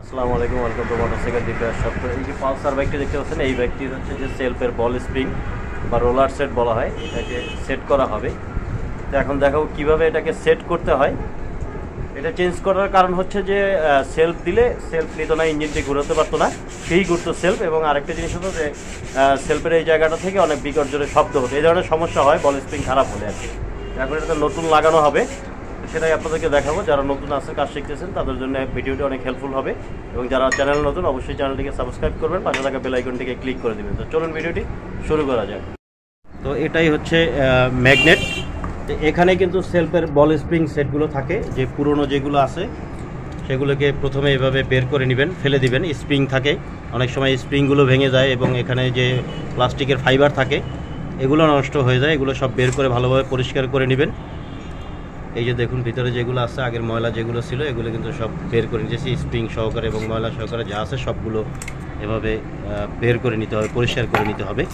আসসালামু আলাইকুম, welcome to motorcycle repair shop. তো এই যে পালসার বাইকটি দেখতে পাচ্ছেন, এই বাইকটি হচ্ছে যে সেলফের বল স্প্রিং বা রোলার সেট বলা হয়, এটাকে সেট করা হবে। তো এখন দেখাবো কীভাবে এটাকে সেট করতে হয়। এটা চেঞ্জ করার কারণ হচ্ছে যে সেলফ দিলে সেলফ নিত না, ইঞ্জিনটি ঘুরাতে পারতো না, সেই ঘুরতো সেলফ। এবং আরেকটা জিনিস হতো যে সেলফের এই জায়গাটা থেকে অনেক বিকট জোরে শব্দ হতো, এই ধরনের সমস্যা হয় বল স্প্রিং খারাপ হলে আর কি। এখন এটাতে নতুন লাগানো হবে, সেটাই আপনাদেরকে দেখাবো। যারা নতুন আছে, কাজ শিখতেছেন, তাদের জন্য ভিডিওটি অনেক হেল্পফুল হবে। এবং যারা চ্যানেল নতুন, অবশ্যই চ্যানেলটিকে সাবস্ক্রাইব করবেন, পাশে থাকা বেল আইকনটিকে ক্লিক করে দেবেন। তো চলুন ভিডিওটি শুরু করা যাক। তো এটাই হচ্ছে ম্যাগনেট। এখানে কিন্তু সেলফের বল স্প্রিং সেটগুলো থাকে, যে পুরনো যেগুলো আছে সেগুলোকে প্রথমে এভাবে বের করে নেবেন, ফেলে দিবেন। স্প্রিং থাকে, অনেক সময় স্প্রিংগুলো ভেঙে যায় এবং এখানে যে প্লাস্টিকের ফাইবার থাকে এগুলো নষ্ট হয়ে যায়। এগুলো সব বের করে ভালোভাবে পরিষ্কার করে নেবেন। এই যে দেখুন, ভিতরে যেগুলো আছে, আগের ময়লা যেগুলো ছিল এগুলো কিন্তু সব বের করে নিয়েছি, স্প্রিং সহকারে এবং ময়লা সহকারে যা আছে সবগুলো এভাবে বের করে নিতে হবে, পরিষ্কার করে নিতে হবে।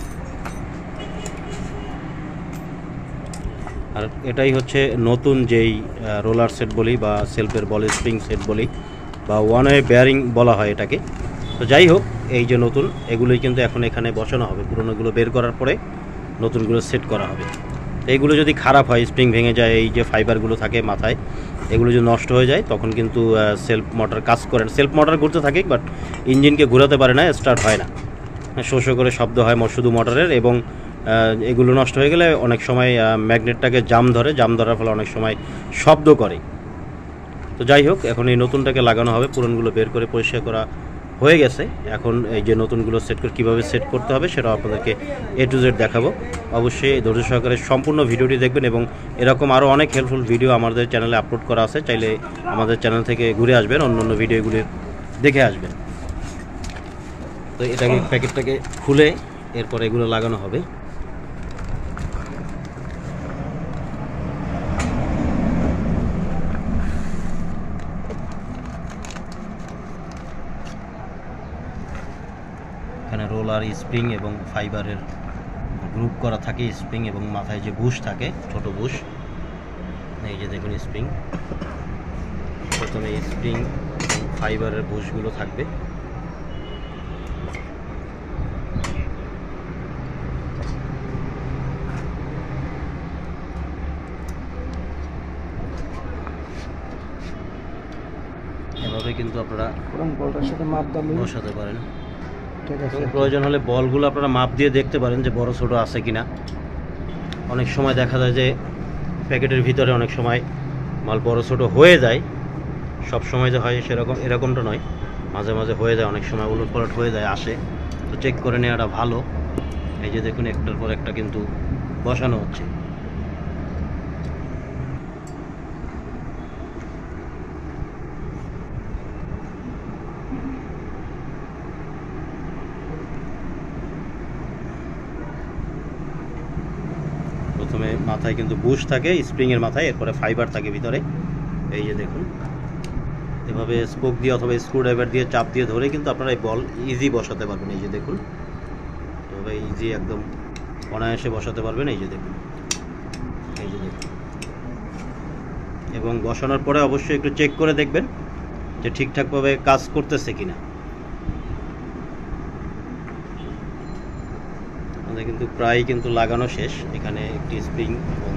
আর এটাই হচ্ছে নতুন যেই রোলার সেট বলি বা সেলফের বল স্প্রিং সেট বলি বা ওয়ান ওয়ে বেয়ারিং বলা হয় এটাকে। তো যাই হোক, এই যে নতুন এগুলোই কিন্তু এখন এখানে বসানো হবে। পুরোনোগুলো বের করার পরে নতুনগুলো সেট করা হবে। এইগুলো যদি খারাপ হয়, স্প্রিং ভেঙে যায়, এই যে ফাইবারগুলো থাকে মাথায়, এগুলো যদি নষ্ট হয়ে যায় তখন কিন্তু সেলফ মোটর কাজ করে না। সেলফ মোটর ঘুরতে থাকে, বাট ইঞ্জিনকে ঘোরাতে পারে না, স্টার্ট হয় না, শো শো করে শব্দ হয় শুধু মোটরের। এবং এগুলো নষ্ট হয়ে গেলে অনেক সময় ম্যাগনেটটাকে জাম ধরার ফলে অনেক সময় শব্দ করে। তো যাই হোক, এখন এই নতুনটাকে লাগানো হবে। পুরনগুলো বের করে পরিষ্কার করা হয়ে গেছে। এখন এই যে নতুনগুলো সেট করে কীভাবে সেট করতে হবে সেটাও আপনাদেরকে A to Z দেখাবো। অবশ্যই ধৈর্য সহকারে সম্পূর্ণ ভিডিওটি দেখবেন এবং এরকম আরও অনেক হেল্পফুল ভিডিও আমাদের চ্যানেলে আপলোড করা আছে, চাইলে আমাদের চ্যানেল থেকে ঘুরে আসবেন, অন্য ভিডিওগুলি দেখে আসবেন। তো এটাকে প্যাকেটটাকে খুলে এরপর এগুলো লাগানো হবে। এখানে রোলার, স্প্রিং এবং ফাইবারের গ্রুপ করা থাকে, স্প্রিং এবং মাথায় যে বুশ থাকে, ছোট বুশ। এই যে দেখুন স্প্রিং, প্রথমে স্প্রিং এবং ফাইবারের বুশগুলো থাকবে। এভাবে কিন্তু আপনারা বলটার সাথে মাপ দাম বসাতে পারেন। ঠিক আছে, প্রয়োজন হলে বলগুলো আপনারা মাপ দিয়ে দেখতে পারেন যে বড় ছোট আছে কিনা। অনেক সময় দেখা যায় যে প্যাকেটের ভিতরে অনেক সময় মাল বড় ছোট হয়ে যায়, সব সময় যে হয় সেরকম এরকমটা নয়, মাঝে মাঝে হয়ে যায়, অনেক সময় উলটপালট হয়ে যায়, আসে। তো চেক করে নেওয়াটা ভালো। এই যে দেখুন, একটার পর একটা কিন্তু বসানো হচ্ছে। প্রথমে মাথায় কিন্তু বুশ থাকে, স্প্রিংয়ের মাথায়, এরপরে ফাইবার থাকে ভিতরে। এই যে দেখুন, এভাবে স্পোক দিয়ে অথবা স্ক্রুড্রাইভার দিয়ে চাপ দিয়ে ধরে কিন্তু আপনারা এই বল ইজি বসাতে পারবেন। এই যে দেখুন, এভাবে ইজি একদম অনায়াসে বসাতে পারবেন। এই যে দেখুন, এই যে দেখুন। এবং বসানোর পরে অবশ্যই একটু চেক করে দেখবেন যে ঠিকঠাকভাবে কাজ করতেছে কিনা। আমাদের কিন্তু প্রায় কিন্তু লাগানো শেষ। এখানে একটি স্প্রিং এবং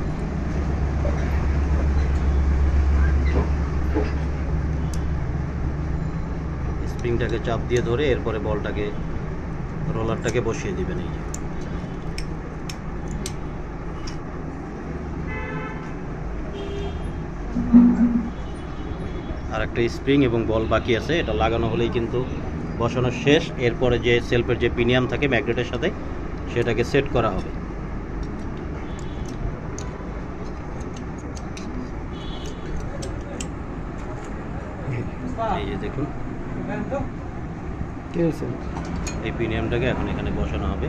স্প্রিংটাকে চাপ দিয়ে ধরে এরপরে বলটাকে, রোলারটাকে বসিয়ে দিবেন। এই যে আর একটা স্প্রিং এবং বল বাকি আছে, এটা লাগানো হলেই কিন্তু বসানো শেষ। এরপরে যে সেলফের যে পিনিয়াম থাকে ম্যাগনেটের সাথে, সেটাকে সেট করা হবে। এই যে দেখুন, ঠিক আছে, এই পিনিয়ামটাকে এখন এখানে বসানো হবে।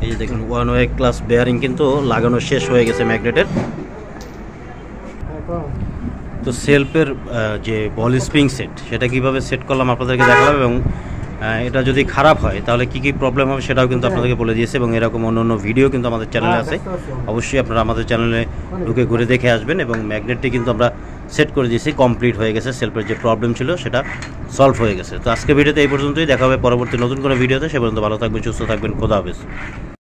এই যে দেখুন, ওয়ান ওয়ে ক্লাস বেয়ারিং কিন্তু লাগানো শেষ হয়ে গেছে ম্যাগনেটের। তো সেলফের যে বল স্প্রিং সেট, সেটা কিভাবে সেট করলাম আপনাদেরকে দেখালাম এবং এটা যদি খারাপ হয় তাহলে কি কি প্রবলেম হবে সেটাও কিন্তু আপনাদেরকে বলে দিয়েছে, এবং এরকম অন্য ভিডিও কিন্তু আমাদের চ্যানেলে আছে। অবশ্যই আপনারা আমাদের চ্যানেলে ঢুকে ঘুরে দেখে আসবেন। এবং ম্যাগনেটটি কিন্তু আমরা সেট করে দিয়েছি, কমপ্লিট হয়ে গেছে, সেলফের যে প্রবলেম ছিল সেটা সলভ হয়ে গেছে। তো আজকে ভিডিওতে এই পর্যন্তই, দেখা হবে পরবর্তী নতুন কোনো ভিডিওতে। সে পর্যন্ত ভালো থাকবেন, সুস্থ থাকবেন, খোদা হাফেজ।